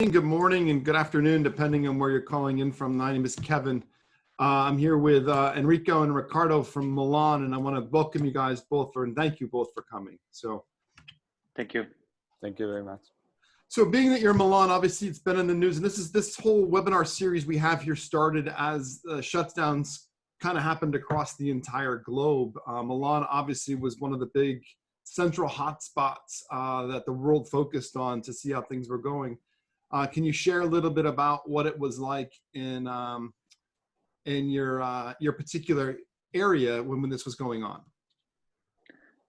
Good morning, and good afternoon, depending on where you're calling in from. My name is Kevin. I'm here with Enrico and Riccardo from Milan, and I want to welcome you guys both and thank you both for coming. So, thank you. Thank you very much. So, being that you're in Milan, obviously it's been in the news, and this whole webinar series we have here started as shutdowns kind of happened across the entire globe. Milan obviously was one of the big central hotspots that the world focused on to see how things were going. Can you share a little bit about what it was like in your particular area when this was going on?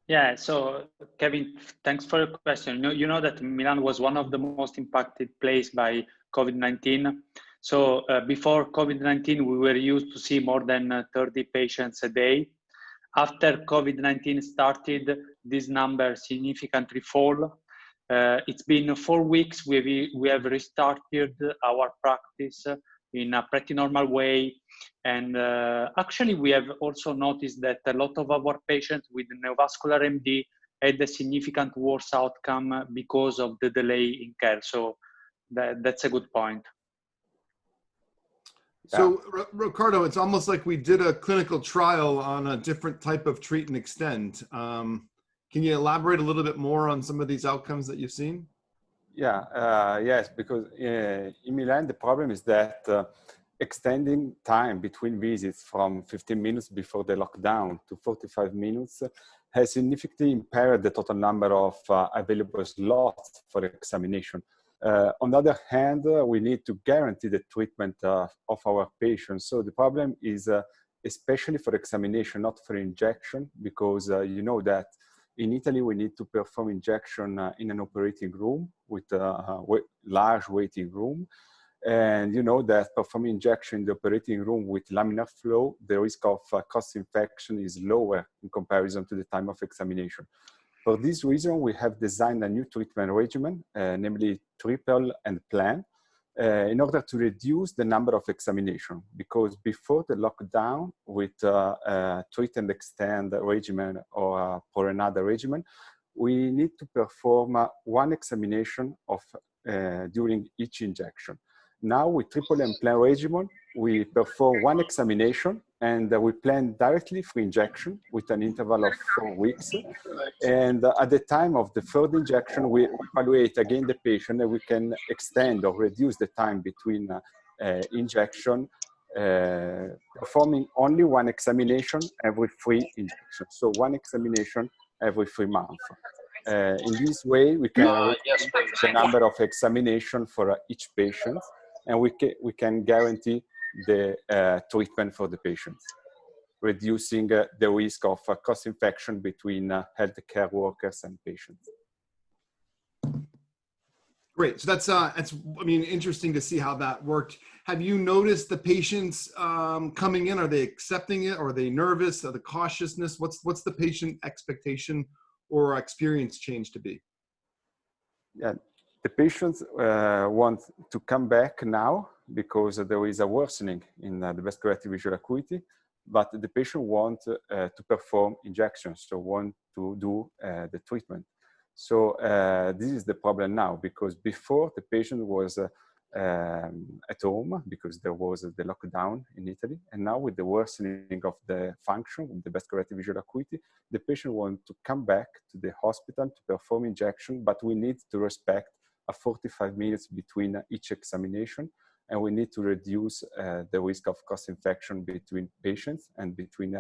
Yeah, so Kevin, thanks for your question. You know that Milan was one of the most impacted places by COVID-19. So before COVID-19, we were used to see more than 30 patients a day. After COVID-19 started, this number significantly fall. It's been 4 weeks. We have restarted our practice in a pretty normal way. And actually, we have also noticed that a lot of our patients with neovascular MD had a significant worse outcome because of the delay in care. So that's a good point. So, Riccardo, it's almost like we did a clinical trial on a different type of treat and extend. Can you elaborate a little bit more on some of these outcomes that you've seen? Yeah, yes, because in Milan, the problem is that extending time between visits from 15 minutes before the lockdown to 45 minutes has significantly impaired the total number of available slots for examination. On the other hand, we need to guarantee the treatment of our patients. So the problem is especially for examination, not for injection, because you know that in Italy, we need to perform injection in an operating room with a large waiting room. And you know that performing injection in the operating room with laminar flow, the risk of cross infection is lower in comparison to the time of examination. For this reason, we have designed a new treatment regimen, namely triple and plan, in order to reduce the number of examination. Because before the lockdown, with treat and extend regimen or for another regimen, we need to perform one examination of during each injection. Now with triple and plan regimen, we perform one examination and we plan directly for injection with an interval of 4 weeks. And at the time of the third injection, we evaluate again the patient and we can extend or reduce the time between injection, performing only one examination every 3 injections. So one examination every 3 months. In this way, we can reduce the number of examination for each patient, and we can guarantee the treatment for the patients, reducing the risk of cross-infection between healthcare workers and patients. Great. So that's I mean, interesting to see how that worked. Have you noticed the patients coming in? Are they accepting it? Are they nervous? Are the cautiousness? What's the patient expectation or experience change to be? Yeah, the patients want to come back now because there is a worsening in the vascular visual acuity, but the patient want to perform injections, so want to do the treatment. So this is the problem now, because before the patient was at home because there was the lockdown in Italy, and now with the worsening of the function of the vascular visual acuity, the patient wants to come back to the hospital to perform injection, but we need to respect a 45 minutes between each examination, and we need to reduce the risk of cross-infection between patients and between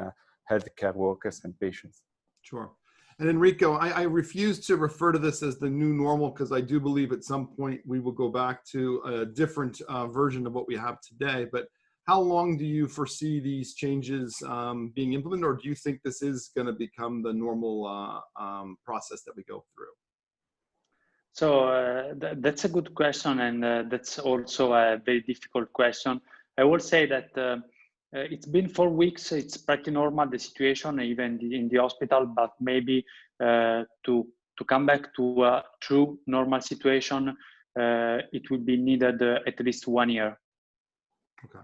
healthcare workers and patients. Sure. And Enrico, I refuse to refer to this as the new normal because I do believe at some point we will go back to a different version of what we have today. But how long do you foresee these changes being implemented, or do you think this is going to become the normal process that we go through? So that's a good question, and that's also a very difficult question. I will say that it's been 4 weeks. It's pretty normal, the situation, even in the hospital, but maybe to come back to a true normal situation, it will be needed at least 1 year. Okay.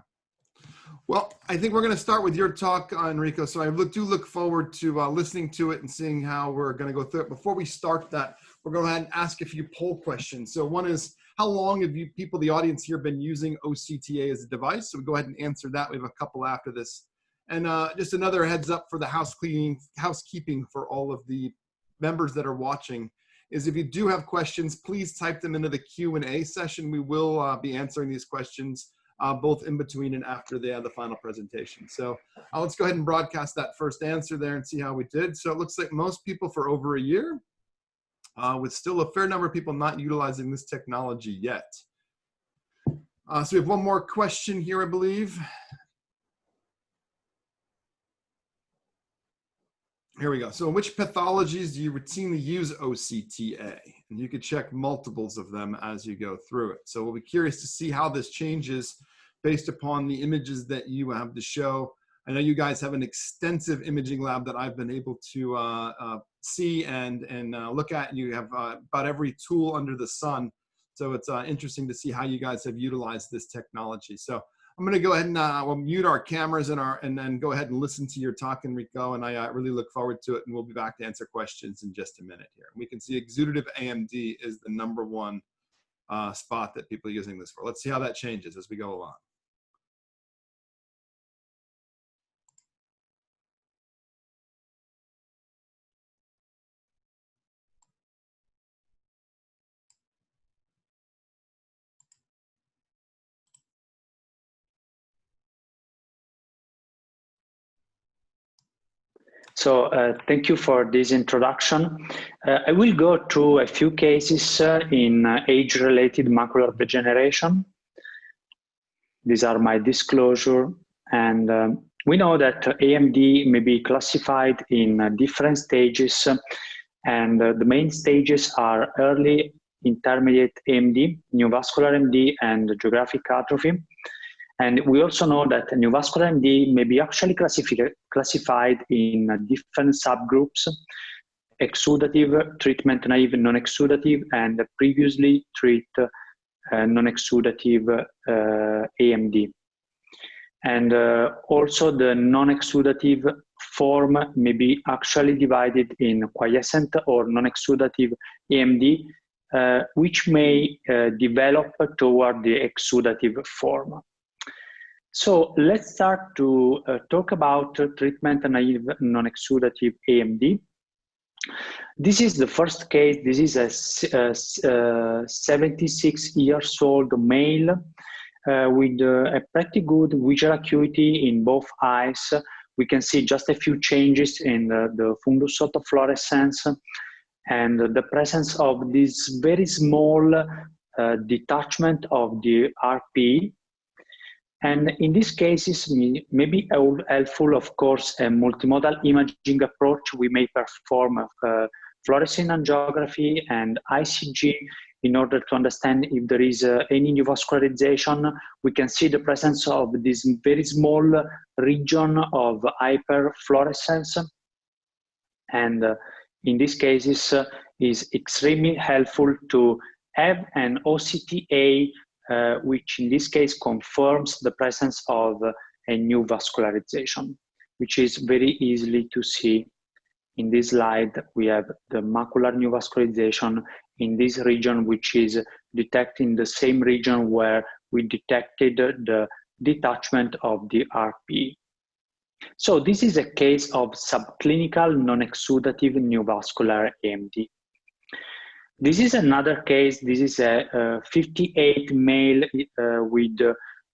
Well, I think we're going to start with your talk, Enrico. So I do look forward to listening to it and seeing how we're going to go through it. Before we start that, we're going to go ahead and ask a few poll questions. So one is, how long have you people, the audience here, been using OCTA as a device? So we go ahead and answer that. We have a couple after this. And just another heads up for the housekeeping for all of the members that are watching is if you do have questions, please type them into the Q&A session. We will be answering these questions both in between and after the final presentation. So let's go ahead and broadcast that first answer there and see how we did. So it looks like most people for over a year, with still a fair number of people not utilizing this technology yet. So we have one more question here, I believe. Here we go. So in which pathologies do you routinely use OCTA? And you could check multiples of them as you go through it. So we'll be curious to see how this changes based upon the images that you have to show. I know you guys have an extensive imaging lab that I've been able to see and look at. And you have about every tool under the sun. So it's interesting to see how you guys have utilized this technology. So I'm going to go ahead and we'll mute our cameras and then go ahead and listen to your talk, Enrico. And I really look forward to it. And we'll be back to answer questions in just a minute here. We can see exudative AMD is the #1 spot that people are using this for. Let's see how that changes as we go along. So thank you for this introduction. I will go through a few cases in age-related macular degeneration. These are my disclosure. And we know that AMD may be classified in different stages. And the main stages are early, intermediate AMD, neovascular AMD, and geographic atrophy. And we also know that neovascular AMD may be actually classified in different subgroups: exudative, treatment naive, non-exudative, and previously treated non-exudative AMD. And also the non-exudative form may be actually divided in quiescent or non-exudative AMD, which may develop toward the exudative form. So let's start to talk about treatment-naive non-exudative AMD. This is the first case. This is a 76-year-old male with a pretty good visual acuity in both eyes. We can see just a few changes in the fundus autofluorescence and the presence of this very small detachment of the RP. And in these cases, maybe helpful, of course, a multimodal imaging approach. We may perform fluorescein angiography and ICG in order to understand if there is any neovascularization. We can see the presence of this very small region of hyperfluorescence. And in these cases, is extremely helpful to have an OCTA which in this case confirms the presence of a new vascularization, which is very easily to see. In this slide, we have the macular neovascularization in this region, which is detected in the same region where we detected the detachment of the RP. So this is a case of subclinical non-exudative neovascular AMD. This is another case. This is a 58 male with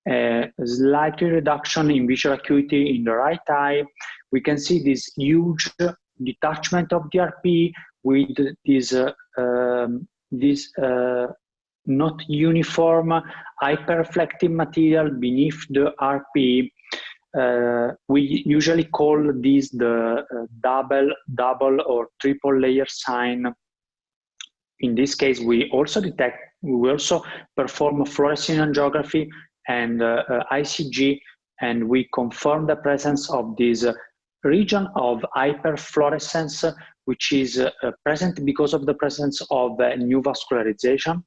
a slight reduction in visual acuity in the right eye. We can see this huge detachment of the RP with this not uniform hyperreflective material beneath the RP. We usually call this the double or triple layer sign. In this case, we also perform fluorescein angiography and ICG, and we confirm the presence of this region of hyperfluorescence, which is present because of the presence of new vascularization.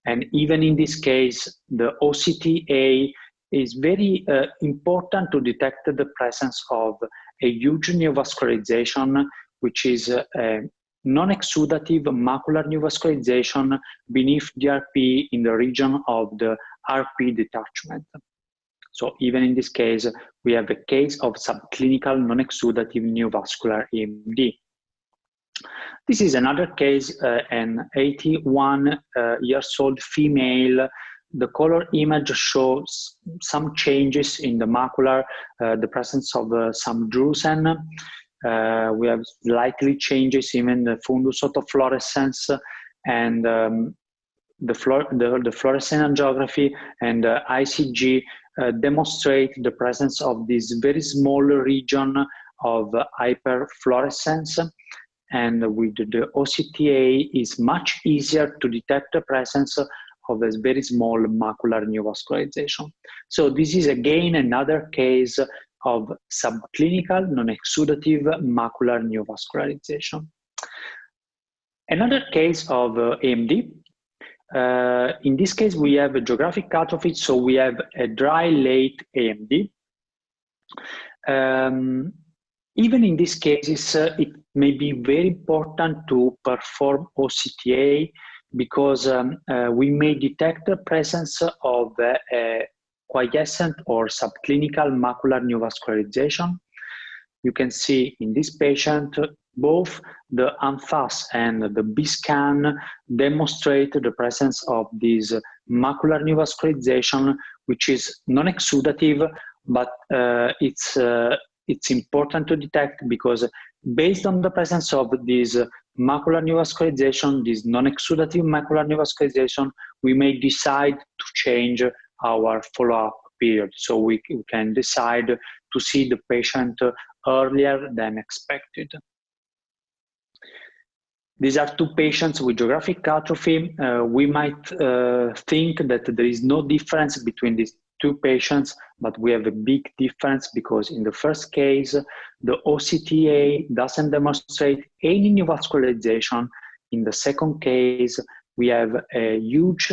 And even in this case, the OCTA is very important to detect the presence of a huge neovascularization, which is non-exudative macular neovascularization beneath the RP in the region of the RP detachment. So even in this case, we have a case of subclinical non-exudative neovascular AMD. This is another case, an 81-year-old female. The color image shows some changes in the macular, the presence of some drusen. We have likely changes even the fundus autofluorescence, and the fluorescent angiography and ICG demonstrate the presence of this very small region of hyperfluorescence. And with the OCTA, it's much easier to detect the presence of a very small macular neovascularization. So this is again another case of subclinical non-exudative macular neovascularization. Another case of AMD. In this case, we have a geographic atrophy, so we have a dry late AMD. Even in these cases, it may be very important to perform OCTA because we may detect the presence of a quiescent or subclinical macular neovascularization. You can see in this patient, both the ANFAS and the B-scan demonstrate the presence of this macular neovascularization, which is non-exudative, but it's important to detect because based on the presence of this macular neovascularization, this non-exudative macular neovascularization, we may decide to change our follow-up period. So we can decide to see the patient earlier than expected. These are two patients with geographic atrophy. We might think that there is no difference between these two patients, but we have a big difference because in the first case, the OCTA doesn't demonstrate any neovascularization. In the second case, we have a huge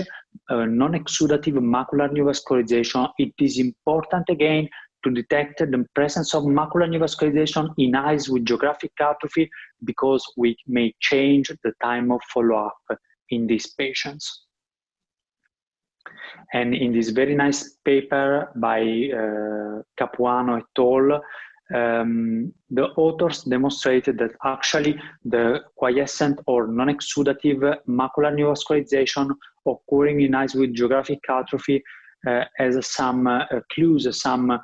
non-exudative macular neovascularization. It is important again to detect the presence of macular neovascularization in eyes with geographic atrophy because we may change the time of follow-up in these patients. And in this very nice paper by Capuano et al., the authors demonstrated that actually the quiescent or non-exudative macular neovascularization occurring in eyes with geographic atrophy has some clues, some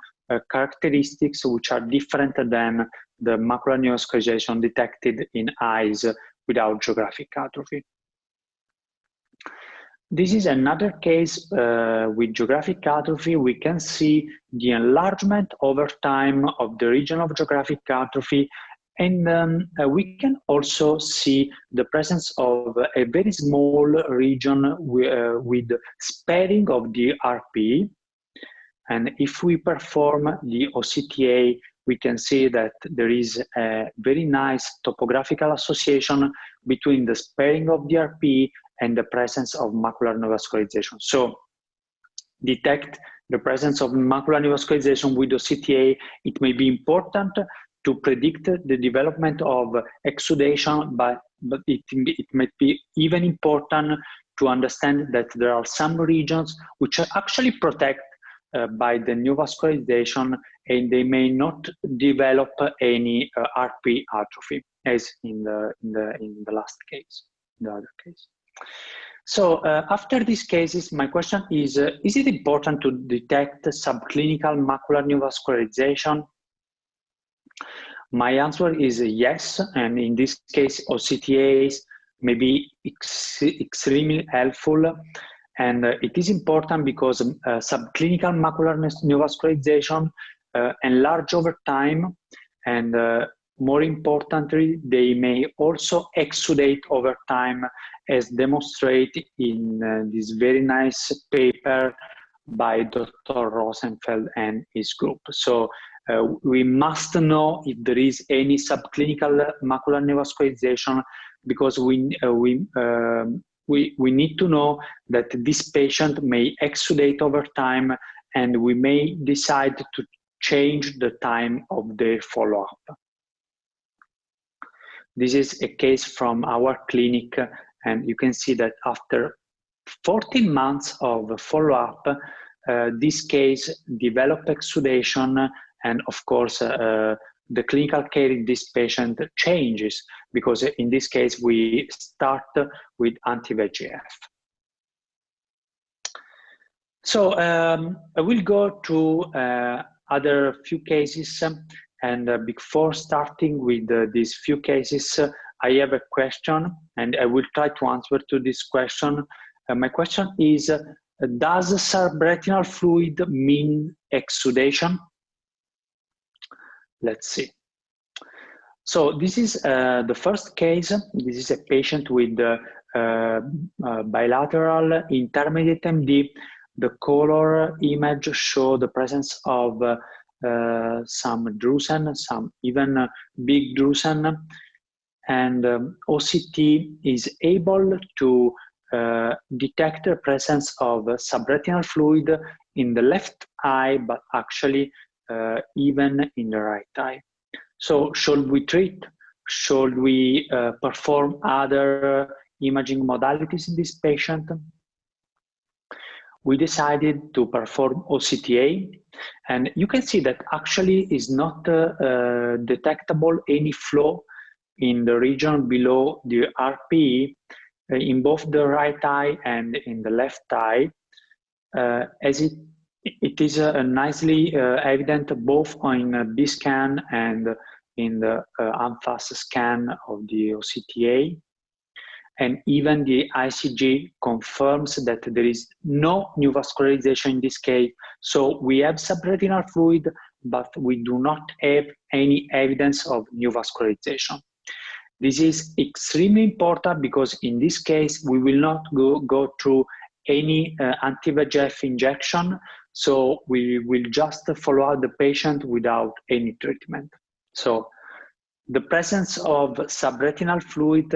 characteristics which are different than the macular neovascularization detected in eyes without geographic atrophy. This is another case with geographic atrophy. We can see the enlargement over time of the region of geographic atrophy, and we can also see the presence of a very small region with sparing of the RP. And if we perform the OCTA, we can see that there is a very nice topographical association between the sparing of the RP and the presence of macular neovascularization. So detect the presence of macular neovascularization with OCTA. It may be important to predict the development of exudation, but it might be even important to understand that there are some regions which are actually protected by the neovascularization, and they may not develop any RP atrophy, as in the last case, the other case. So after these cases, my question is it important to detect subclinical macular neovascularization? My answer is yes, and in this case, OCTAs may be extremely helpful. And it is important because subclinical macular neovascularization enlarge over time, and more importantly, they may also exudate over time, as demonstrated in this very nice paper by Dr. Rosenfeld and his group. So we must know if there is any subclinical macular neovascularization, because we need to know that this patient may exudate over time, and we may decide to change the time of their follow-up. This is a case from our clinic, and you can see that after 14 months of follow-up, this case developed exudation, and of course, the clinical care in this patient changes, because in this case, we start with anti-VEGF. So I will go to other few cases, and before starting with these few cases, I have a question, and I will try to answer to this question. My question is, does subretinal fluid mean exudation? Let's see. So this is the first case. This is a patient with bilateral intermediate MD. The color image shows the presence of some drusen, some even big drusen, and OCT is able to detect the presence of subretinal fluid in the left eye, but actually even in the right eye. So should we treat? Should we perform other imaging modalities in this patient? We decided to perform OCTA, and you can see that actually is not detectable any flow in the region below the RPE in both the right eye and in the left eye, as it is nicely evident both on B scan and in the ANFAS scan of the OCTA. And even the ICG confirms that there is no new vascularization in this case. So we have subretinal fluid, but we do not have any evidence of new vascularization. This is extremely important because in this case, we will not go through any anti-VEGF injection. So we will just follow up the patient without any treatment. So the presence of subretinal fluid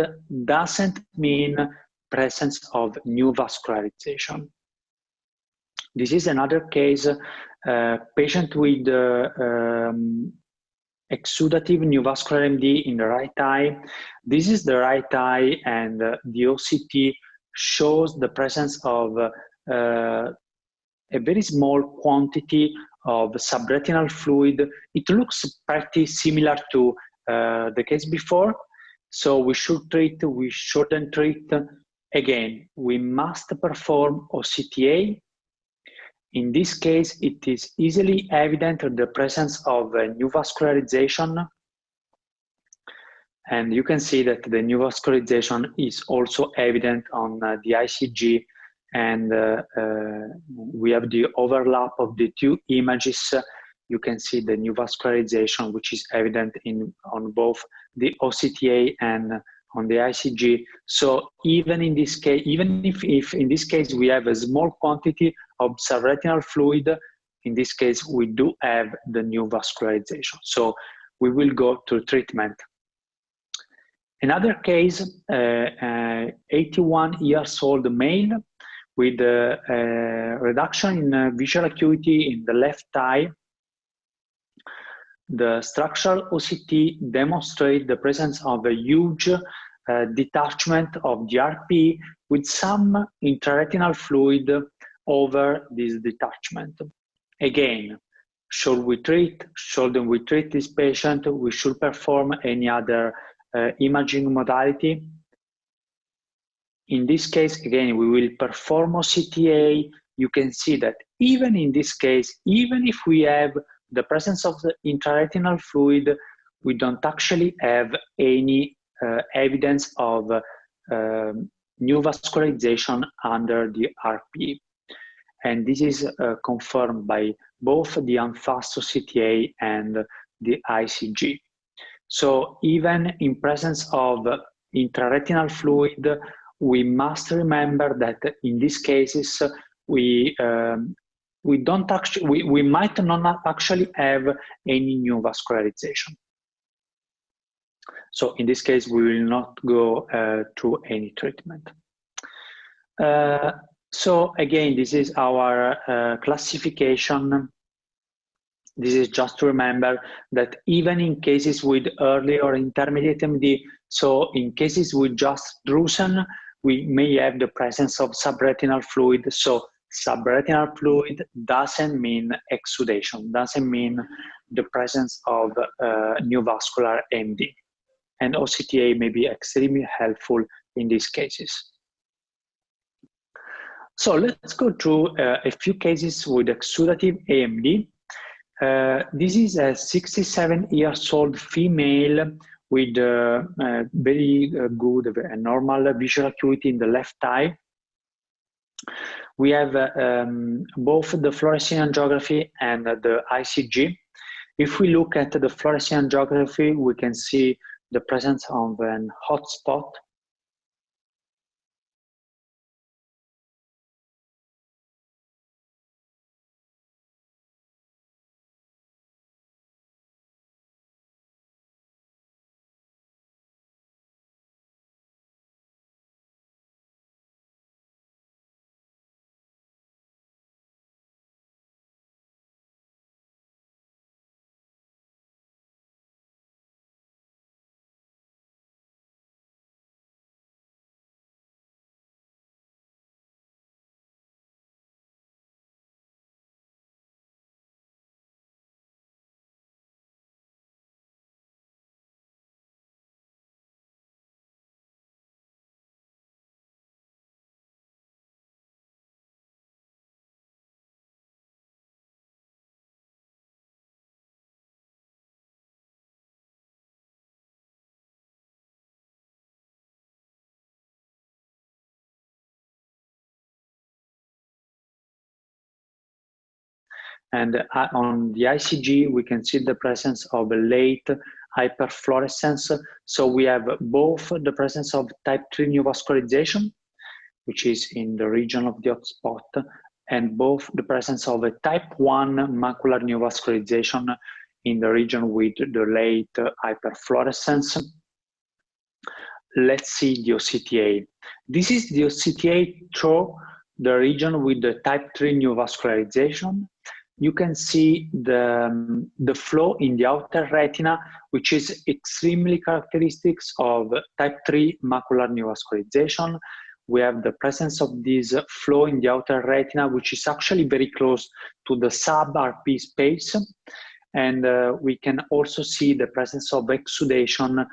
doesn't mean presence of new vascularization. This is another case, patient with exudative neovascular MD in the right eye. This is the right eye, and the OCT shows the presence of a very small quantity of subretinal fluid. It looks pretty similar to the case before, so we should treat, we shouldn't treat. Again, we must perform OCTA. In this case, it is easily evident the presence of new vascularization, and you can see that the new vascularization is also evident on the ICG, and we have the overlap of the two images. You can see the new vascularization, which is evident on both the OCTA and on the ICG. So even in this case, even if in this case we have a small quantity of subretinal fluid, in this case we do have the new vascularization. So we will go to treatment. Another case, 81 years old male with a reduction in visual acuity in the left eye. The structural OCT demonstrates the presence of a huge detachment of the RP with some intraretinal fluid over this detachment. Again, should we treat? Shouldn't we treat this patient? We should perform any other imaging modality. In this case, again, we will perform OCTA. You can see that even in this case, even if we have the presence of the intraretinal fluid, we don't actually have any evidence of new vascularization under the RP. And this is confirmed by both the ANFAS OCTA and the ICG. So even in presence of intraretinal fluid, we must remember that in these cases, we might not actually have any new vascularization. So in this case, we will not go through any treatment. So again, this is our classification This is just to remember that even in cases with early or intermediate MD, so in cases with just drusen, we may have the presence of subretinal fluid. So subretinal fluid doesn't mean exudation, doesn't mean the presence of neovascular MD. And OCTA may be extremely helpful in these cases. So let's go through a few cases with exudative AMD. This is a 67-year-old female with very good and normal visual acuity in the left eye. We have both the fluorescein angiography and the ICG. If we look at the fluorescein angiography, we can see the presence of an hot spot. And on the ICG, we can see the presence of a late hyperfluorescence. So we have both the presence of type 3 neovascularization, which is in the region of the hot spot, and both the presence of a type 1 macular neovascularization in the region with the late hyperfluorescence. Let's see the OCTA. This is the OCTA through the region with the type 3 neovascularization. You can see the flow in the outer retina, which is extremely characteristic of type 3 macular neovascularization. We have the presence of this flow in the outer retina, which is actually very close to the sub-RP space. And we can also see the presence of exudation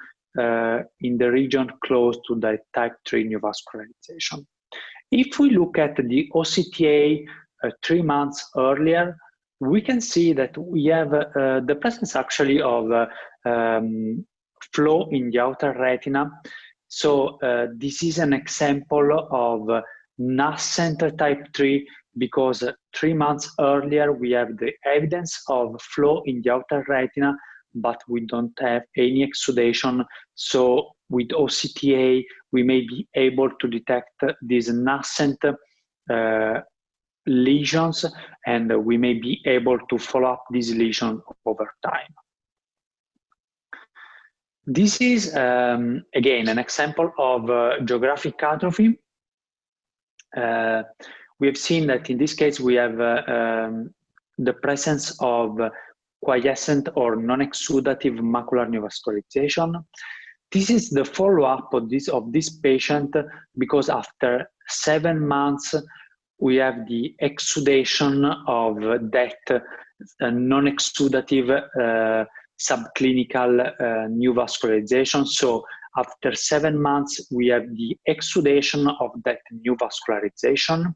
in the region close to the type 3 neovascularization. If we look at the OCTA 3 months earlier, we can see that we have the presence actually of flow in the outer retina. So this is an example of nascent type 3 because 3 months earlier we have the evidence of flow in the outer retina, but we don't have any exudation. So with OCTA, we may be able to detect these nascent lesions, and we may be able to follow up these lesions over time. This is, again, an example of geographic atrophy. We have seen that in this case, we have the presence of quiescent or non-exudative macular neovascularization. This is the follow-up of this patient because after 7 months, we have the exudation of that non-exudative subclinical neovascularization. So after 7 months, we have the exudation of that neovascularization.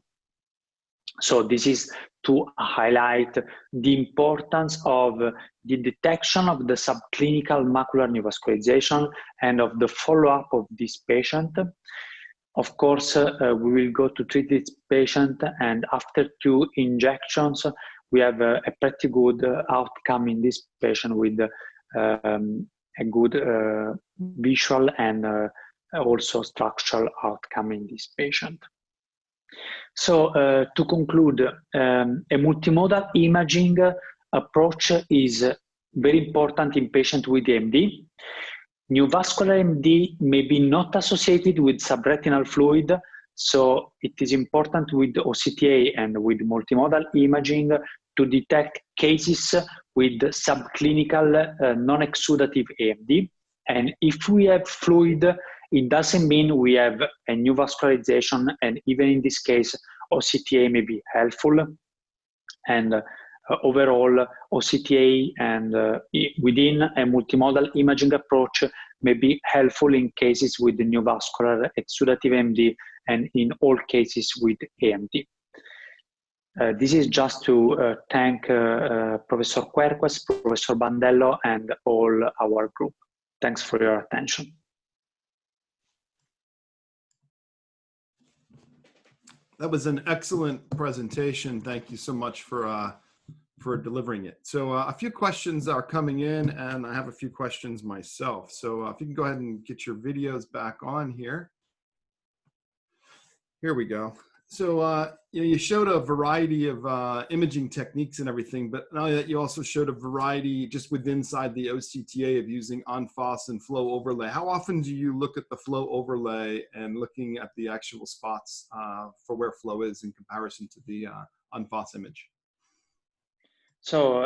So this is to highlight the importance of the detection of the subclinical macular neovascularization and of the follow-up of this patient. Of course, we will go to treat this patient, and after 2 injections, we have a pretty good outcome in this patient with a good visual and also structural outcome in this patient. So to conclude, a multimodal imaging approach is very important in patients with AMD. Neovascular AMD may be not associated with subretinal fluid, so it is important with OCTA and with multimodal imaging to detect cases with subclinical non-exudative AMD. And if we have fluid, it doesn't mean we have a new vascularization, and even in this case, OCTA may be helpful. And overall, OCTA and within a multimodal imaging approach may be helpful in cases with the neovascular exudative AMD and in all cases with AMD. This is just to thank Professor Querques, Professor Bandello, and all our group. Thanks for your attention. That was an excellent presentation. Thank you so much for delivering it. So a few questions are coming in, and I have a few questions myself. So if you can go ahead and get your videos back on here. Here we go. So you showed a variety of imaging techniques and everything, but not only that, you also showed a variety just inside the OCTA of using en face and flow overlay. How often do you look at the flow overlay and looking at the actual spots for where flow is in comparison to the en face image? So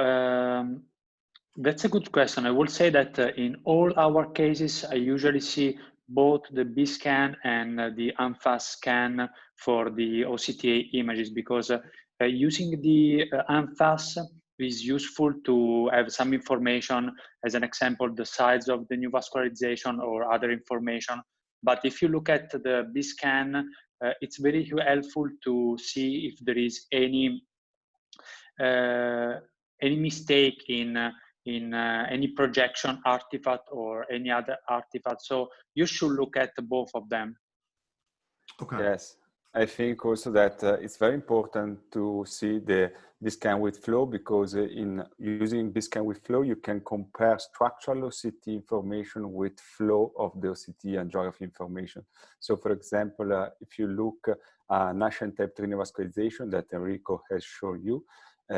that's a good question. I will say that in all our cases, I usually see both the B-scan and the en face scan for the OCTA images, because using the en face is useful to have some information, as an example, the size of the new vascularization or other information. But if you look at the B-scan, it's very helpful to see if there is any mistake in any projection artifact or any other artifact. So you should look at both of them. Okay. Yes, I think also that it's very important to see the B-scan with flow, because in using B-scan with flow, you can compare structural OCT information with flow of the OCT-Angiography information. So for example, if you look at Nash type 3 neovascularization that Enrico has shown you,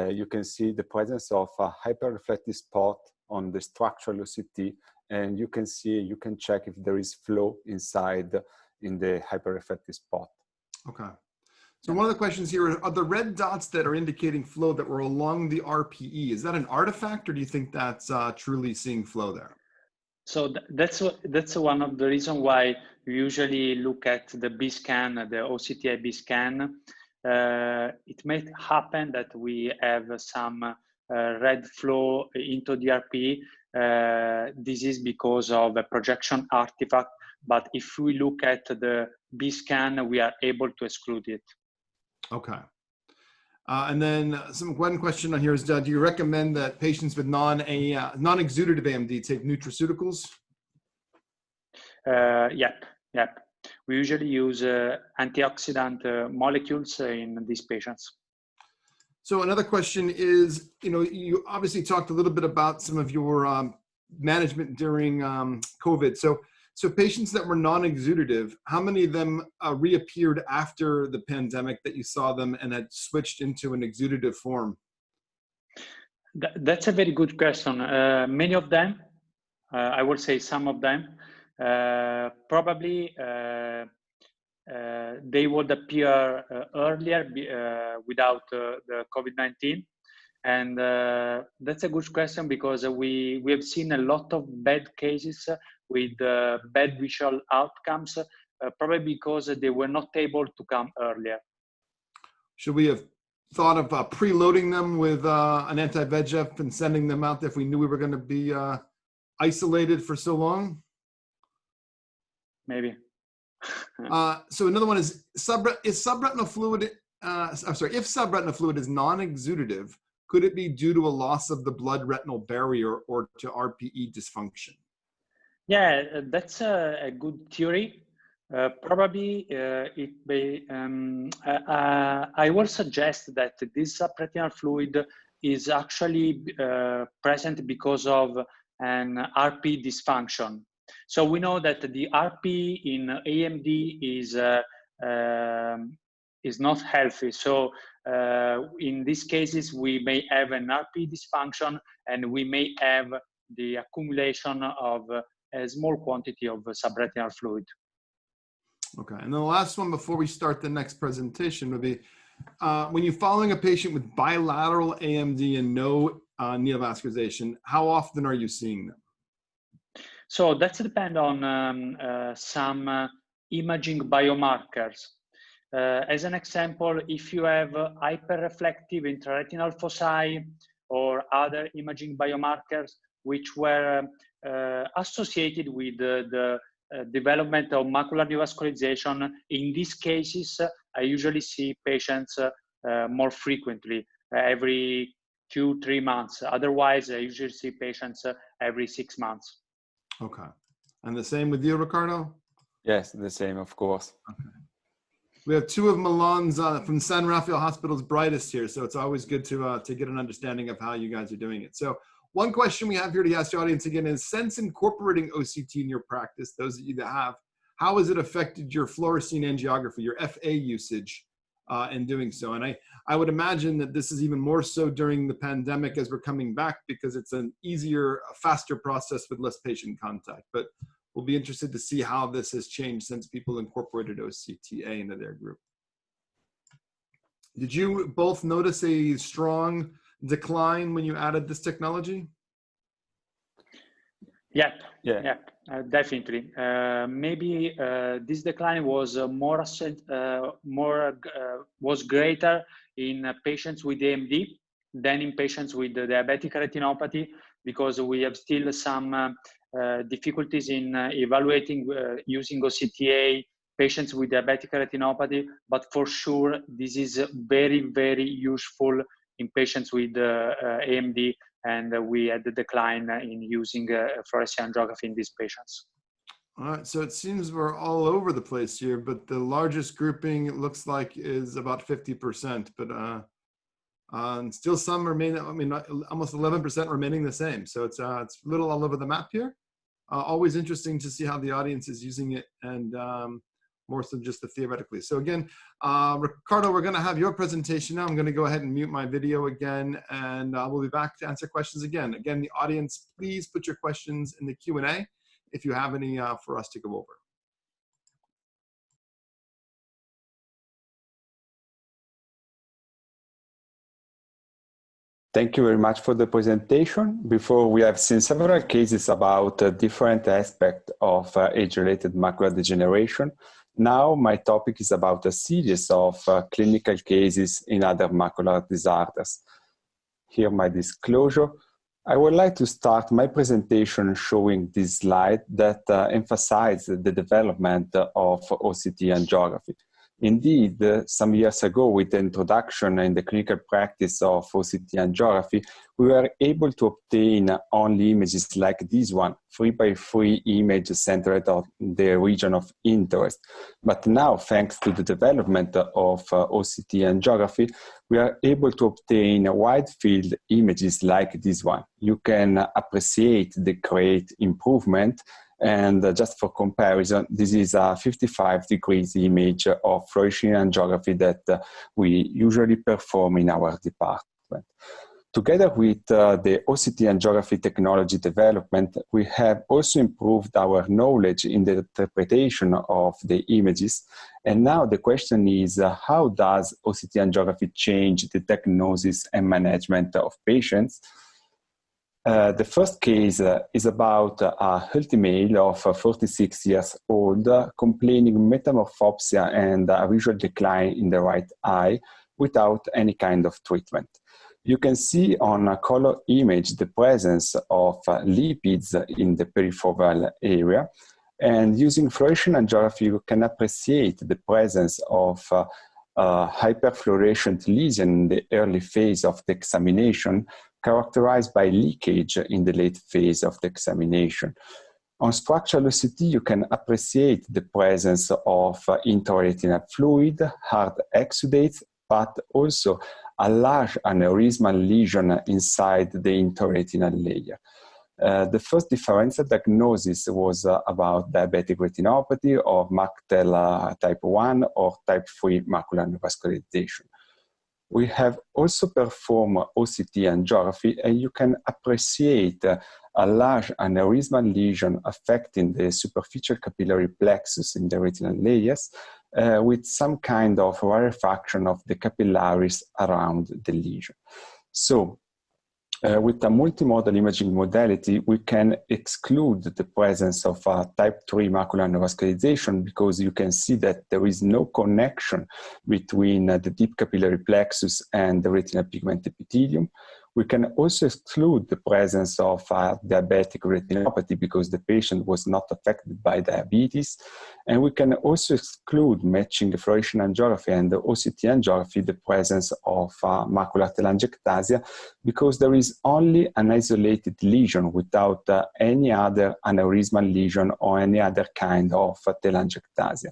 you can see the presence of a hyperreflective spot on the structural OCT, and you can check if there is flow inside in the hyperreflective spot. Okay. So one of the questions here are the red dots that are indicating flow that were along the RPE. Is that an artifact, or do you think that's truly seeing flow there? So that's one of the reasons why we usually look at the B-scan, the OCTA B-scan. It may happen that we have some red flow into the RPE. This is because of a projection artifact, but if we look at the B-scan, we are able to exclude it. Okay. And then one question on here is, do you recommend that patients with non-exudative AMD take nutraceuticals? Yep. We usually use antioxidant molecules in these patients. So another question is, you obviously talked a little bit about some of your management during COVID. So patients that were non-exudative, how many of them reappeared after the pandemic that you saw them and had switched into an exudative form? That's a very good question. Many of them, I would say some of them, probably they would appear earlier without the COVID-19. And that's a good question, because we have seen a lot of bad cases with bad visual outcomes, probably because they were not able to come earlier. Should we have thought of preloading them with an anti-VEGF and sending them out if we knew we were going to be isolated for so long? Maybe. So another one is subretinal fluid. If subretinal fluid is non-exudative, could it be due to a loss of the blood retinal barrier or to RPE dysfunction? Yeah, that's a good theory. Probably it may. I will suggest that this subretinal fluid is actually present because of an RP dysfunction. So we know that the RP in AMD is not healthy. So in these cases, we may have an RP dysfunction, and we may have the accumulation of a small quantity of subretinal fluid. Okay, and then the last one before we start the next presentation would be, when you're following a patient with bilateral AMD and no neovascularization, how often are you seeing them? So that's depend on some imaging biomarkers. As an example, if you have hyperreflective intraretinal foci or other imaging biomarkers which were associated with the development of macular neovascularization, in these cases, I usually see patients more frequently, every 2-3 months. Otherwise, I usually see patients every 6 months. Okay. And the same with you, Ricardo? Yes, the same, of course. Okay. We have two of Milan's from San Rafael Hospital's brightest here, so it's always good to get an understanding of how you guys are doing it. So one question we have here to ask the audience again is, since incorporating OCT in your practice, those of you that have, how has it affected your fluorescein angiography, your FA usage in doing so? And I would imagine that this is even more so during the pandemic as we're coming back, because it's an easier, faster process with less patient contact. But we'll be interested to see how this has changed since people incorporated OCTA into their group. Did you both notice a strong decline when you added this technology? Yeah, Yeah. definitely. Maybe this decline was was greater in patients with AMD than in patients with diabetic retinopathy, because we have still some difficulties in evaluating using OCTA patients with diabetic retinopathy, but for sure this is very, very useful in patients with AMD, and we had the decline in using fluorescein angiography in these patients. All right, so it seems we're all over the place here, but the largest grouping, it looks like, is about 50%, but still some remain, I mean, almost 11% remaining the same. So it's a little all over the map here. Always interesting to see how the audience is using it, and more so just the theoretically. So again, Ricardo, we're going to have your presentation now. I'm going to go ahead and mute my video again, and we'll be back to answer questions again. Again, the audience, please put your questions in the Q&A if you have any for us to go over. Thank you very much for the presentation. Before, we have seen several cases about different aspects of age-related macular degeneration. Now, my topic is about a series of clinical cases in other macular disorders. Here, my disclosure. I would like to start my presentation showing this slide that emphasizes the development of OCT angiography. Indeed, some years ago, with the introduction in the clinical practice of OCT angiography, we were able to obtain only images like this one, 3x3 images centered on the region of interest. But now, thanks to the development of OCT angiography, we are able to obtain wide field images like this one. You can appreciate the great improvement. And just for comparison, this is a 55 degrees image of fluorescein angiography that we usually perform in our department. Together with the OCT angiography technology development, we have also improved our knowledge in the interpretation of the images. And now the question is, how does OCT angiography change the diagnosis and management of patients? The first case is about a healthy male of 46 years old complaining metamorphopsia and a visual decline in the right eye without any kind of treatment. You can see on a color image the presence of lipids in the peripheral area, and using fluorescein angiography you can appreciate the presence of hyperfluorescent lesion in the early phase of the examination, characterized by leakage in the late phase of the examination. On structural OCT, you can appreciate the presence of intraretinal fluid, hard exudates, but also a large aneurysmal lesion inside the intraretinal layer. The first differential diagnosis was about diabetic retinopathy or MACTEL type 1 or type 3 macular neovascularization. We have also performed OCT angiography, and you can appreciate a large aneurysmal lesion affecting the superficial capillary plexus in the retinal layers with some kind of rarefaction of the capillaries around the lesion. So With a multimodal imaging modality, we can exclude the presence of type 3 macular neovascularization because you can see that there is no connection between the deep capillary plexus and the retinal pigment epithelium. We can also exclude the presence of diabetic retinopathy because the patient was not affected by diabetes. And we can also exclude matching fluorescein angiography and the OCT-Angiography the presence of macular telangiectasia because there is only an isolated lesion without any other aneurysmal lesion or any other kind of telangiectasia.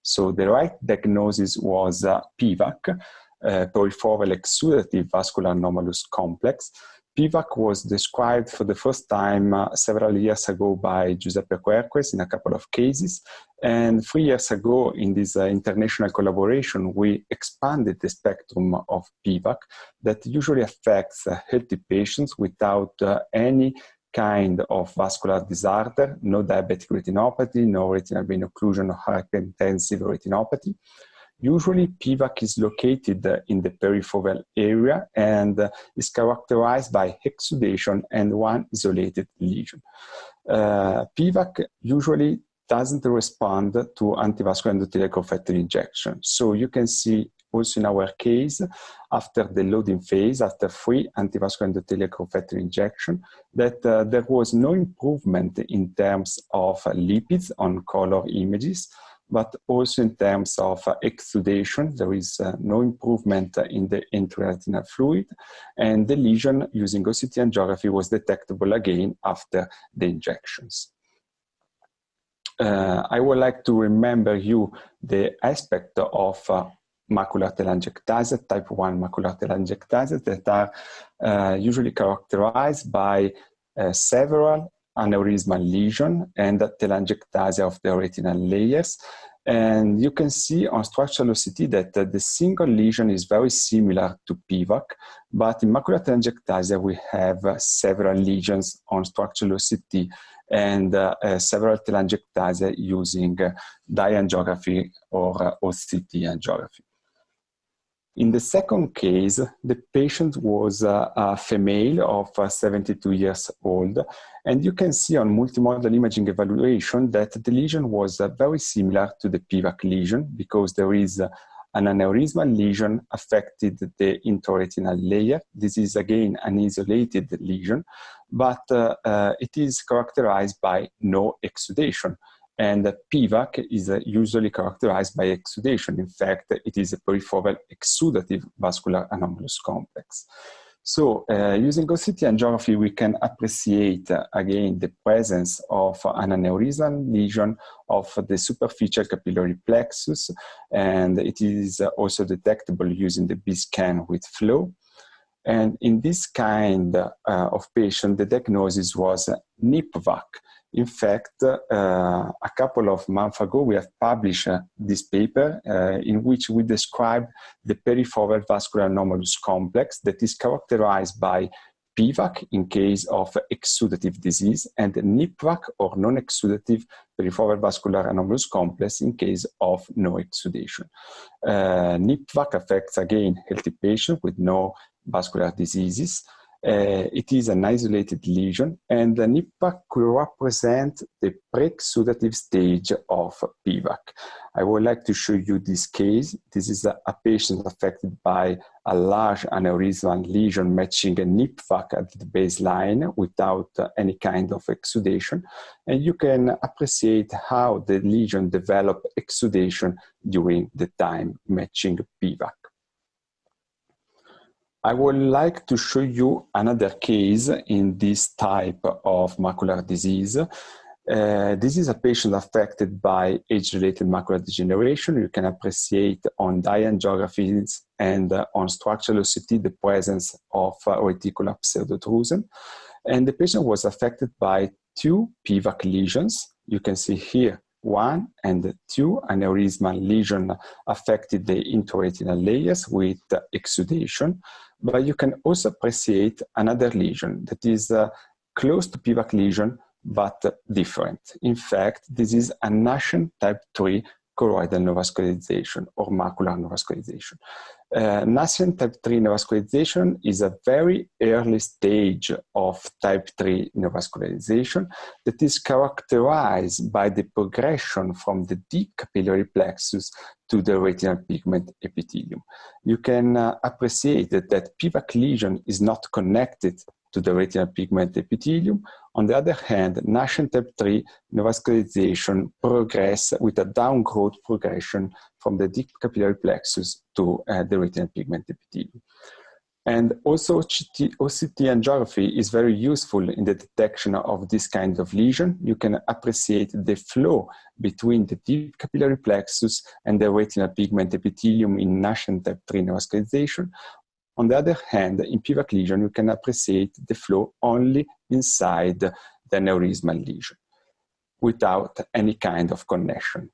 So the right diagnosis was PVAC, peripheral exudative vascular anomalous complex. PVAC was described for the first time several years ago by Giuseppe Querques in a couple of cases. And 3 years ago, in this international collaboration, we expanded the spectrum of PVAC that usually affects healthy patients without any kind of vascular disorder, no diabetic retinopathy, no retinal vein occlusion or hypertensive retinopathy. Usually, PVAC is located in the peripheral area and is characterized by exudation and one isolated lesion. PVAC usually doesn't respond to antivascular endothelial growth factor injection. So you can see also in our case, after the loading phase, after 3 antivascular endothelial growth factor injection, that there was no improvement in terms of lipids on color images, but also in terms of exudation. There is no improvement in the intraretinal fluid, and the lesion using OCT-Angiography was detectable again after the injections. I would like to remember you the aspect of macular telangiectasia, type 1 macular telangiectasia, that are usually characterized by several aneurysmal lesion and telangiectasia of the retinal layers. And you can see on structural OCT that the single lesion is very similar to PVAC, but in macular telangiectasia we have several lesions on structural OCT and several telangiectasia using dye angiography or OCT-Angiography. In the second case, the patient was a female of 72 years old, and you can see on multimodal imaging evaluation that the lesion was very similar to the PVAC lesion because there is an aneurysmal lesion affected the intraretinal layer. This is again an isolated lesion, but it is characterized by no exudation. And PVAC is usually characterized by exudation. In fact, it is a peripheral exudative vascular anomalous complex. So using OCT-Angiography, we can appreciate again the presence of an aneurysmal lesion of the superficial capillary plexus, and it is also detectable using the B-scan with flow. And in this kind of patient, the diagnosis was NIPVAC. In fact, a couple of months ago, we have published this paper in which we describe the peripheral vascular anomalous complex that is characterized by PVAC in case of exudative disease and NIPVAC or non-exudative peripheral vascular anomalous complex in case of no exudation. NIPVAC affects again healthy patients with no vascular diseases. It is an isolated lesion, and the NIPVAC could represent the pre-exudative stage of PVAC. I would like to show you this case. This is a patient affected by a large aneurysmal lesion matching a NIPVAC at the baseline without any kind of exudation. And you can appreciate how the lesion developed exudation during the time matching PVAC. I would like to show you another case in this type of macular disease. This is a patient affected by age-related macular degeneration. You can appreciate on dye angiographies and on structural OCT the presence of reticular pseudotrusion. And the patient was affected by 2 PVAC lesions. You can see here 1 and 2 aneurysmal lesion affected the intraretinal layers with exudation. But you can also appreciate another lesion that is close to PVAC lesion, but different. In fact, this is a Nash type 3 choroidal neovascularization or macular neovascularization. Nascent type 3 neovascularization is a very early stage of type 3 neovascularization that is characterized by the progression from the deep capillary plexus to the retinal pigment epithelium. You can appreciate that PVAC lesion is not connected to the retinal pigment epithelium. On the other hand, nascent type 3 neovascularization progress with a downgrowth progression from the deep capillary plexus to the retinal pigment epithelium. And also OCT-Angiography is very useful in the detection of this kind of lesion. You can appreciate the flow between the deep capillary plexus and the retinal pigment epithelium in nascent type 3 neovascularization. On the other hand, in PVAC lesion, you can appreciate the flow only inside the aneurysmal lesion without any kind of connection.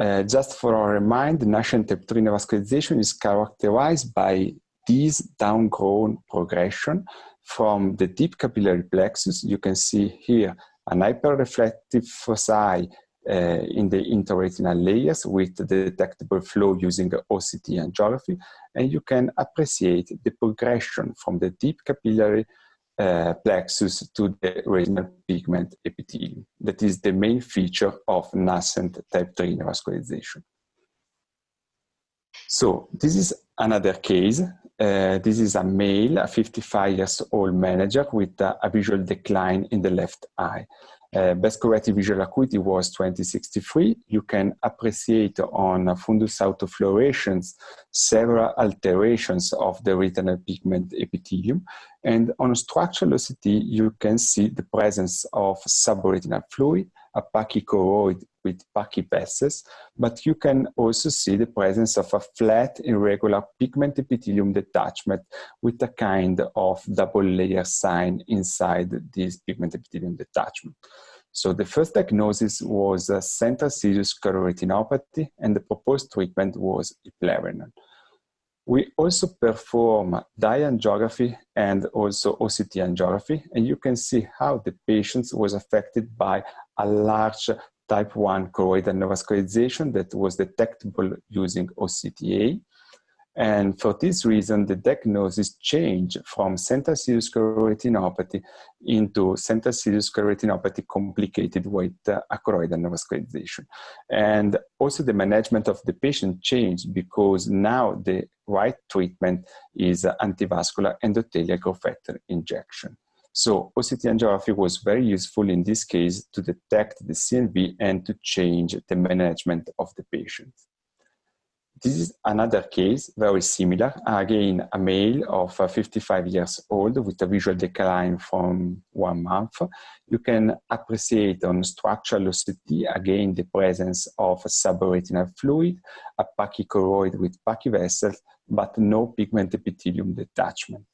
Just for a reminder, nascent type 3 neovascularization is characterized by this downgrown progression from the deep capillary plexus. You can see here an hyperreflective foci in the intraretinal layers with the detectable flow using OCT angiography, and you can appreciate the progression from the deep capillary plexus to the retinal pigment epithelium. That is the main feature of nascent type 3 neovascularization. So this is another case. This is a male, a 55 years old manager with a visual decline in the left eye. Best corrected visual acuity was 2063. You can appreciate on fundus autofluorescence several alterations of the retinal pigment epithelium. And on structural OCT, you can see the presence of subretinal fluid, a pachychoroid with pachyvessels, but you can also see the presence of a flat, irregular pigment epithelium detachment with a kind of double layer sign inside this pigment epithelium detachment. So the first diagnosis was central serous chororetinopathy, and the proposed treatment was eplerenone. We also perform dye angiography and also OCT angiography, and you can see how the patient was affected by a large type 1 choroidal neovascularization that was detectable using OCTA. And for this reason, the diagnosis changed from central serous chororetinopathy into central serous chororetinopathy complicated with a choroidal neovascularization. And also the management of the patient changed because now the right treatment is antivascular endothelial growth factor injection. So OCT angiography was very useful in this case to detect the CNV and to change the management of the patient. This is another case, very similar. Again, a male of 55 years old with a visual decline from 1 month. You can appreciate on structural OCT, again, the presence of subretinal fluid, a pachychoroid with pachyvessels, but no pigment epithelium detachment.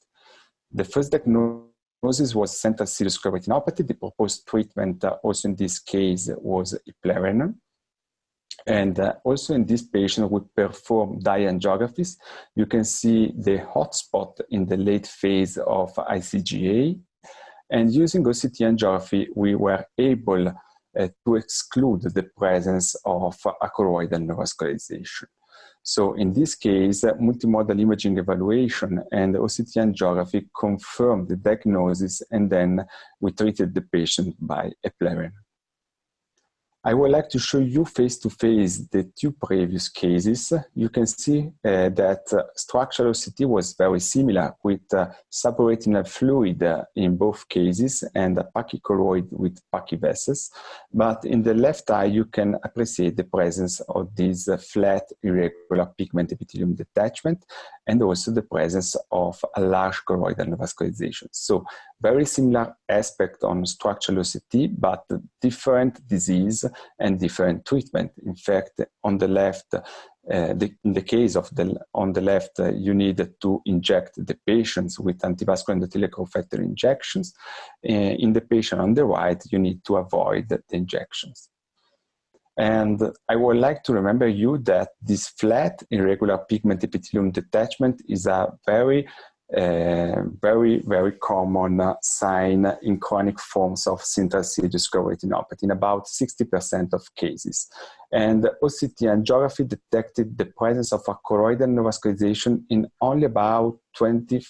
The first diagnosis was central serous chororetinopathy. The proposed treatment also in this case was eplerenone. And also in this patient, we perform dye angiographies. You can see the hotspot in the late phase of ICGA. And using OCT angiography, we were able to exclude the presence of a choroidal neovascularization. So in this case, multimodal imaging evaluation and OCT angiography confirmed the diagnosis, and then we treated the patient by eplerenone. I would like to show you face-to-face the two previous cases. You can see that structural OCT was very similar with subretinal fluid in both cases and a pachychoroid with pachyvessels. But in the left eye, you can appreciate the presence of this flat, irregular pigment epithelium detachment and also the presence of a large choroidal neovascularization. So very similar aspect on structural OCT, but different disease and different treatment. In fact, on the left, in the case of on the left, you need to inject the patients with antivascular endothelial growth factor injections. In the patient on the right, you need to avoid the injections. And I would like to remember you that this flat irregular pigment epithelium detachment is a very very, very common sign in chronic forms of central serous choroidiopathy in about 60% of cases. And OCT angiography detected the presence of a choroidal neovascularization in only about 20%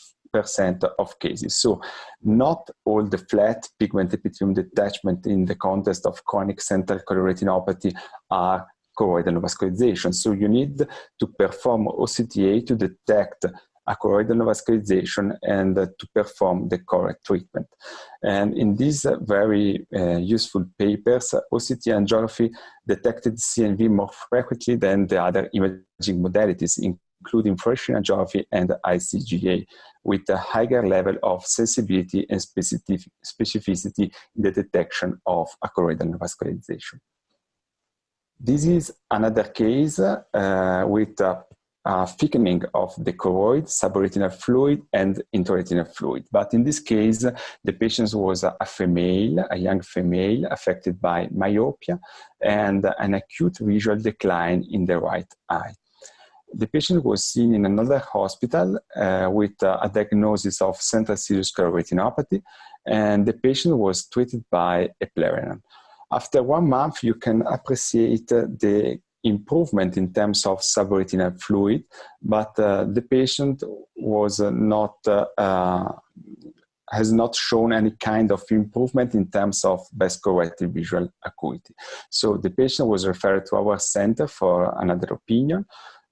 of cases. So not all the flat pigment epithelium detachment in the context of chronic central choroidiopathy are choroidal neovascularization. So you need to perform OCTA to detect a choroidal neovascularization and to perform the correct treatment. And in these very useful papers, OCT angiography detected CNV more frequently than the other imaging modalities, including fluorescein angiography and ICGA, with a higher level of sensibility and specificity in the detection of a choroidal neovascularization. This is another case with thickening of the choroid, subretinal fluid, and intraretinal fluid. But in this case, the patient was a female, a young female, affected by myopia and an acute visual decline in the right eye. The patient was seen in another hospital with a diagnosis of central serous choroidiopathy, and the patient was treated by eplerenone. After 1 month, you can appreciate the improvement in terms of subretinal fluid, but the patient was not has not shown any kind of improvement in terms of best corrected visual acuity. So the patient was referred to our center for another opinion.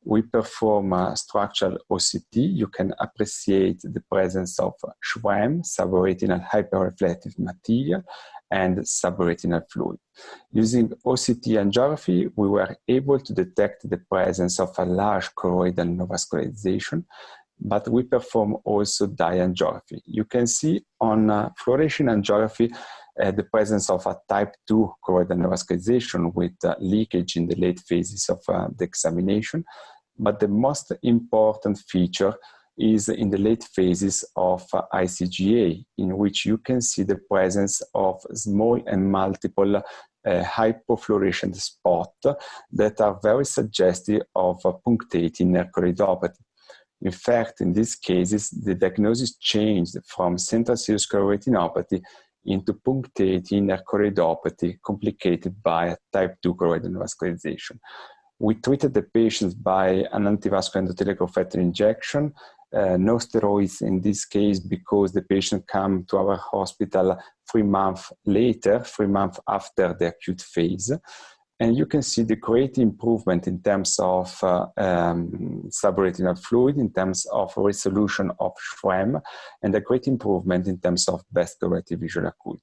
We perform structural OCT. You can appreciate the presence of Schwemm, subretinal hyperreflective material, and subretinal fluid. Using OCT angiography, we were able to detect the presence of a large choroidal neovascularization, but we perform also dye angiography. You can see on fluorescein angiography the presence of a type 2 choroidal neovascularization with leakage in the late phases of the examination. But the most important feature is in the late phases of ICGA, in which you can see the presence of small and multiple hypofluorescent spots that are very suggestive of punctate inner choroidopathy. In fact, in these cases, the diagnosis changed from central serous choroidopathy into punctate inner choroidopathy complicated by a type 2 choroidal neovascularization. We treated the patients by an antivascular endothelial growth factor injection, no steroids in this case because the patient came to our hospital 3 months later, 3 months after the acute phase. And you can see the great improvement in terms of subretinal fluid, in terms of resolution of Schwemm, and a great improvement in terms of best corrected visual acuity.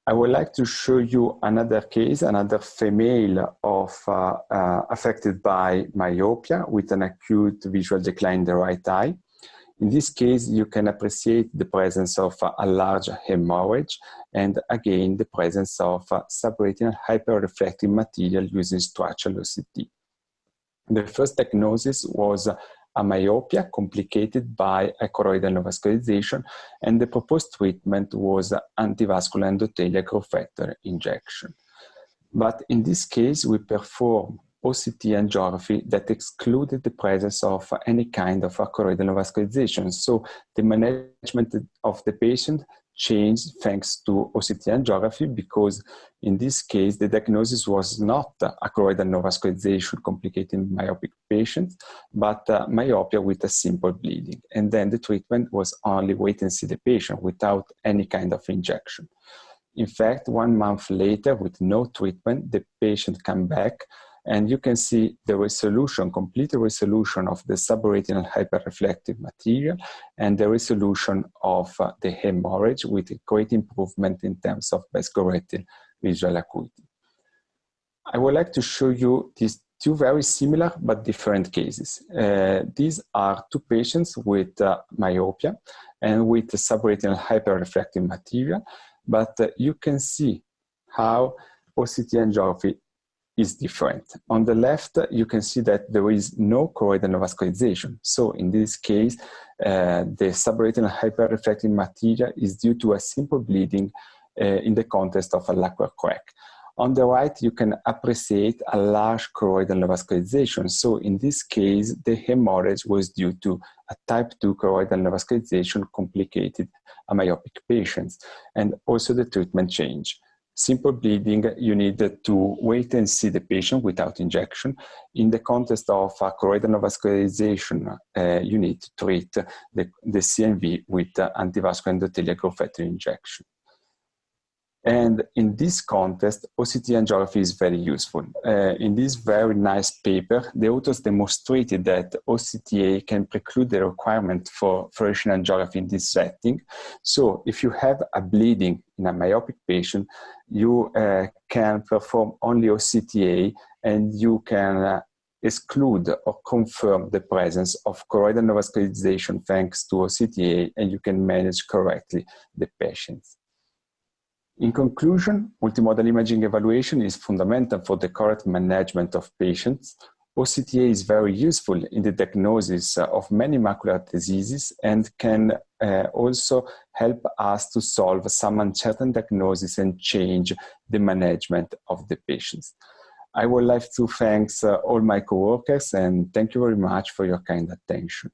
I would like to show you another case, another female affected by myopia with an acute visual decline in the right eye. In this case, you can appreciate the presence of a large hemorrhage and again the presence of subretinal hyperreflective material using structural OCT. The first diagnosis was a myopia complicated by a choroidal neovascularization, and the proposed treatment was antivascular endothelial growth factor injection. But in this case, we performed OCT angiography that excluded the presence of any kind of a choroidal neovascularization. So the management of the patient changed thanks to OCT angiography, because in this case, the diagnosis was not a choroidal neovascularization complicating myopic patients, but myopia with a simple bleeding. And then the treatment was only wait and see the patient without any kind of injection. In fact, 1 month later, with no treatment, the patient came back, and you can see the resolution, complete resolution of the subretinal hyperreflective material and the resolution of the hemorrhage with a great improvement in terms of best corrected visual acuity. I would like to show you these 2 very similar but different cases. These are 2 patients with myopia and with subretinal hyperreflective material, but you can see how OCT angiography is different. On the left, you can see that there is no choroidal neovascularization. So in this case, the subretinal hyperreflective material is due to a simple bleeding in the context of a lacunar crack. On the right, you can appreciate a large choroidal neovascularization. So in this case, the hemorrhage was due to a type 2 choroidal neovascularization complicated a myopic patient, and also the treatment change. Simple bleeding, you need to wait and see the patient without injection. In the context of a choroidal neovascularization, you need to treat the CNV with antivascular endothelial growth factor injection. And in this context, OCT-angiography is very useful. In this very nice paper, the authors demonstrated that OCTA can preclude the requirement for fluorescein angiography in this setting. So if you have a bleeding in a myopic patient, you can perform only OCTA, and you can exclude or confirm the presence of choroidal neovascularization thanks to OCTA, and you can manage correctly the patients. In conclusion, multimodal imaging evaluation is fundamental for the correct management of patients. OCTA is very useful in the diagnosis of many macular diseases and can also help us to solve some uncertain diagnosis and change the management of the patients. I would like to thank all my coworkers, and thank you very much for your kind attention.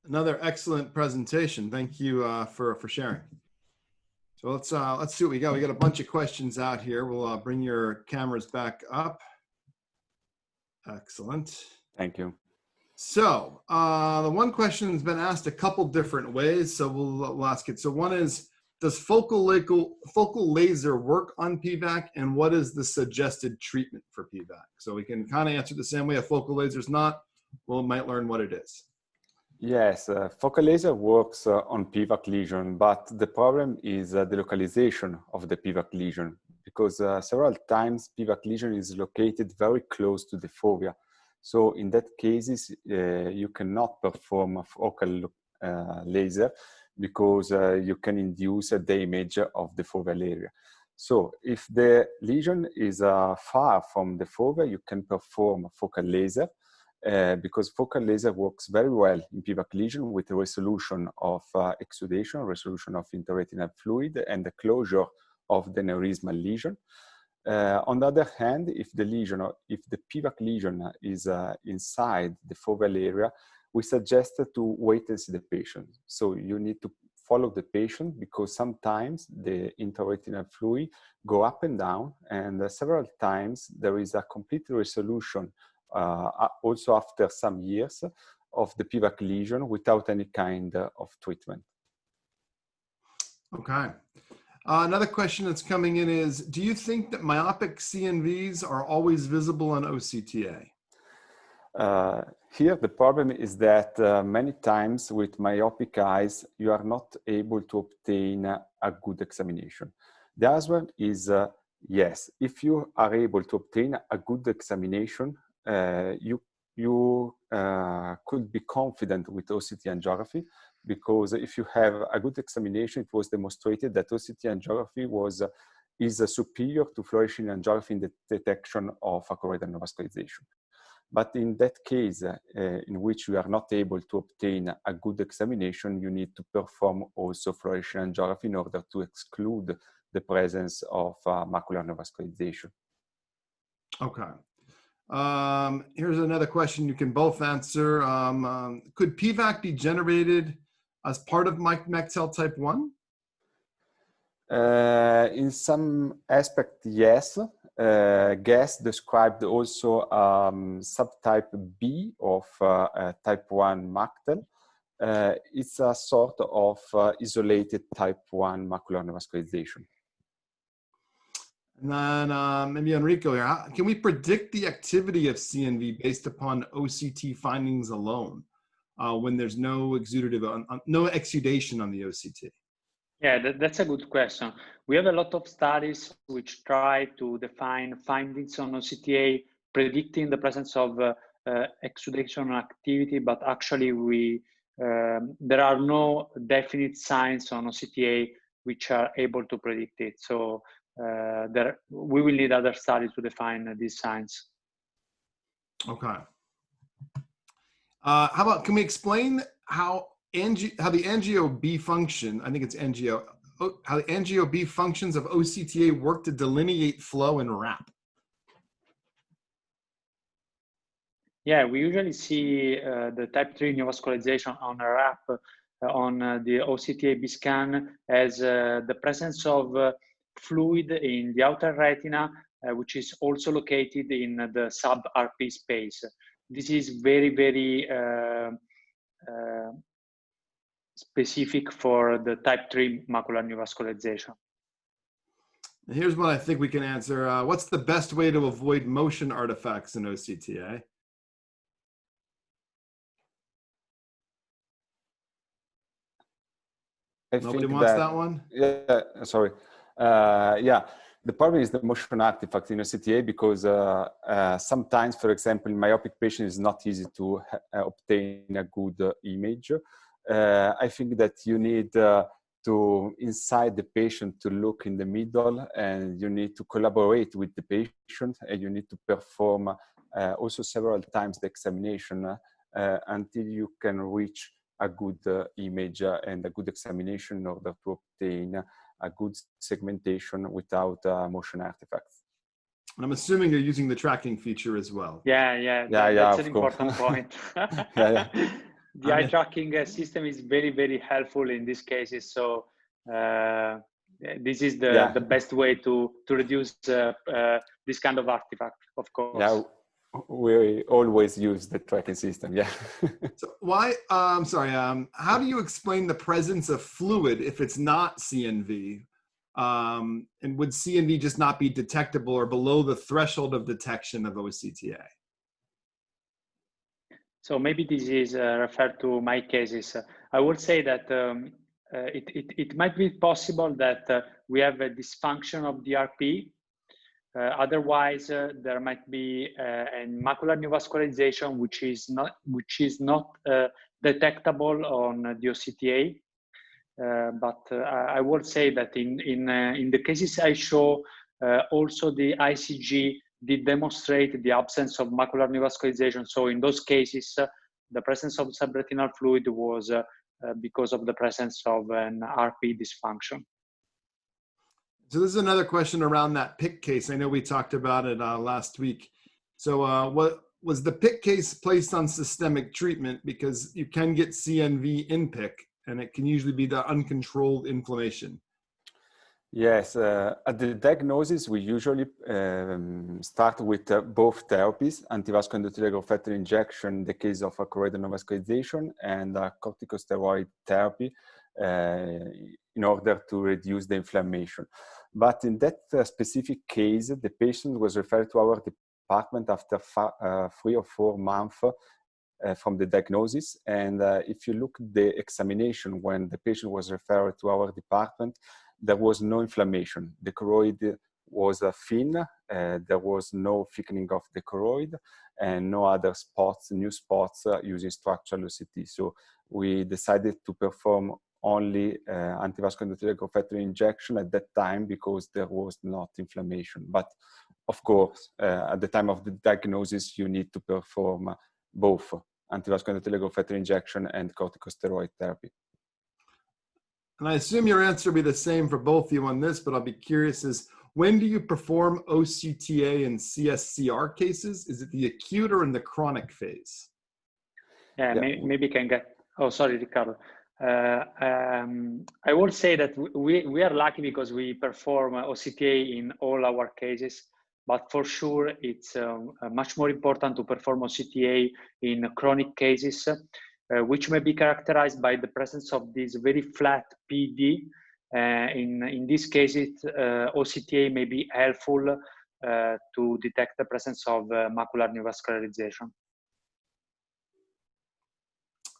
Another excellent presentation. Thank you for sharing. So let's see what we got. We got a bunch of questions out here. We'll bring your cameras back up. Excellent. Thank you. So the one question has been asked a couple different ways, so we'll ask it. So one is, does focal laser work on PVAC, and what is the suggested treatment for PVAC? So we can kind of answer the same way. A focal laser is not, well, we might learn what it is. Yes, focal laser works on PVAC lesion, but the problem is the localization of the PVAC lesion, because several times PVAC lesion is located very close to the fovea. So in that cases, you cannot perform a focal laser because you can induce a damage of the foveal area. So if the lesion is far from the fovea, you can perform a focal laser. Because focal laser works very well in PVAC lesion with the resolution of exudation, resolution of intraretinal fluid, and the closure of the neurismal lesion. On the other hand, if the PVAC lesion is inside the foveal area, we suggest to wait and see the patient. So you need to follow the patient, because sometimes the intraretinal fluid go up and down, and several times there is a complete resolution also after some years of the PVAC lesion without any kind of treatment. Okay. Another question that's coming in is, do you think that myopic CNVs are always visible on OCTA? Here the problem is that many times with myopic eyes, you are not able to obtain a good examination. The answer is yes. If you are able to obtain a good examination, you could be confident with OCT-angiography, because if you have a good examination, it was demonstrated that OCT-angiography is superior to fluorescein angiography in the detection of a choroidal neovascularization. But in that case, in which you are not able to obtain a good examination, you need to perform also fluorescein angiography in order to exclude the presence of macular neovascularization. Okay. Here's another question you can both answer. Could PVAC be generated as part of Mectel type 1? In some aspect, yes. Guess described also subtype B of type 1 Mectel. It's a sort of isolated type 1 macular neovascularization. And then maybe Enrico here, can we predict the activity of CNV based upon OCT findings alone when there's no no exudation on the OCT? Yeah, that's a good question. We have a lot of studies which try to define findings on OCTA, predicting the presence of exudation activity, but actually there are no definite signs on OCTA which are able to predict it. So we will need other studies to define these signs. Okay. How about, can we explain how how the angio-B function, I think it's how the angio-B functions of OCTA work to delineate flow and wrap? Yeah, we usually see the type 3 neovascularization on a wrap on the OCT-AB scan as the presence of fluid in the outer retina, which is also located in the sub-RP space. This is very, very specific for the type 3 macular neovascularization. Here's what I think we can answer. What's the best way to avoid motion artifacts in OCTA? Nobody wants that one? Yeah, sorry. Yeah, the problem is the motion artifact in OCTA because sometimes, for example, in myopic patient, it's not easy to obtain a good image. I think that you need to inside the patient to look in the middle, and you need to collaborate with the patient, and you need to perform also several times the examination until you can reach a good image and a good examination in order to obtain a good segmentation without motion artifacts. And I'm assuming you're using the tracking feature as well. Yeah, that's an important point. Yeah. The eye tracking system is very, very helpful in these cases. So this is the best way to reduce this kind of artifact, of course. Yeah, we always use the tracking system. Yeah. So why? I'm sorry. How do you explain the presence of fluid if it's not CNV? And would CNV just not be detectable or below the threshold of detection of OCTA? So maybe this is referred to my cases. I would say that it might be possible that we have a dysfunction of the RP. Otherwise, there might be a macular neovascularization which is not detectable on the OCTA. But I would say that in the cases I show, also the ICG did demonstrate the absence of macular neovascularization. So in those cases, the presence of subretinal fluid was because of the presence of an RP dysfunction. So this is another question around that PIC case. I know we talked about it last week. So what was the PIC case placed on systemic treatment? Because you can get CNV in PIC, and it can usually be the uncontrolled inflammation. Yes, at the diagnosis, we usually start with both therapies, antivascular endothelial growth factor injection in the case of a choroidal neovascularization, and corticosteroid therapy in order to reduce the inflammation. But in that specific case, the patient was referred to our department after 3 or 4 months from the diagnosis. And if you look at the examination when the patient was referred to our department, there was no inflammation. The choroid was thin, there was no thickening of the choroid, and no other spots, new spots using structural OCT. So we decided to perform only antivascular endothelial growth factor injection at that time because there was not inflammation. But of course, at the time of the diagnosis, you need to perform both antivascular endothelial growth factor injection and corticosteroid therapy. And I assume your answer will be the same for both of you on this, but I'll be curious is, when do you perform OCTA in CSCR cases? Is it the acute or in the chronic phase? Yeah. Maybe can get, oh, sorry, Ricardo. I will say that we are lucky because we perform OCTA in all our cases, but for sure it's much more important to perform OCTA in chronic cases, which may be characterized by the presence of this very flat PD. In this case, OCTA may be helpful to detect the presence of macular neovascularization.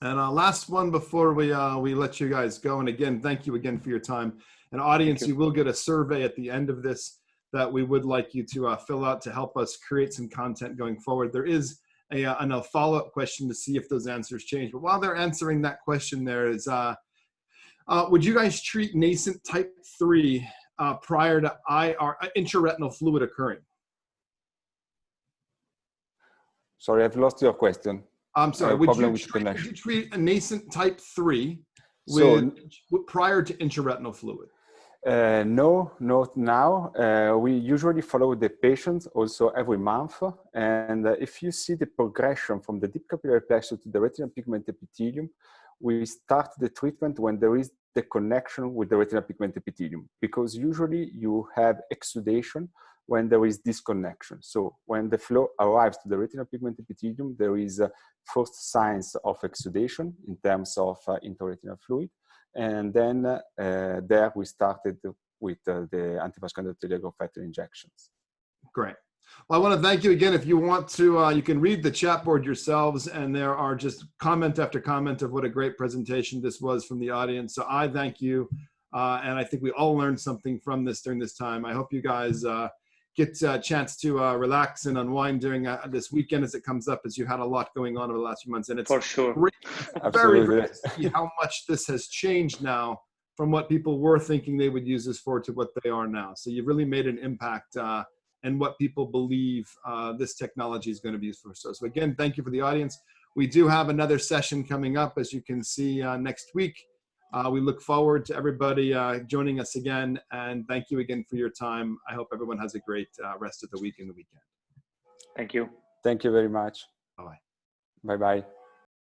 And last one before we let you guys go. And again, thank you again for your time. And audience, you will get a survey at the end of this that we would like you to fill out to help us create some content going forward. There is a follow-up question to see if those answers change. But while they're answering that question, there is, would you guys treat nascent type 3 prior to intraretinal fluid occurring? Sorry, I've lost your question. I'm sorry, would you treat a nascent type 3 prior to intraretinal fluid? No, not now. We usually follow the patients also every month. And if you see the progression from the deep capillary plexus to the retinal pigment epithelium, we start the treatment when there is the connection with the retinal pigment epithelium, because usually you have exudation when there is disconnection. So when the flow arrives to the retinal pigment epithelium, there is first signs of exudation in terms of intraretinal fluid. And then there we started with the antivascular endothelial factor injections. Great. Well, I want to thank you again. If you want to, you can read the chat board yourselves, and there are just comment after comment of what a great presentation this was from the audience. So I thank you, and I think we all learned something from this during this time. I hope you guys get a chance to relax and unwind during this weekend as it comes up, as you had a lot going on over the last few months. And it's for sure great, very great to see how much this has changed now from what people were thinking they would use this for to what they are now. So you've really made an impact and what people believe this technology is going to be used for. So again, thank you for the audience. We do have another session coming up, as you can see, next week. We look forward to everybody joining us again, and thank you again for your time. I hope everyone has a great rest of the week and the weekend. Thank you. Thank you very much. Bye-bye. Bye-bye.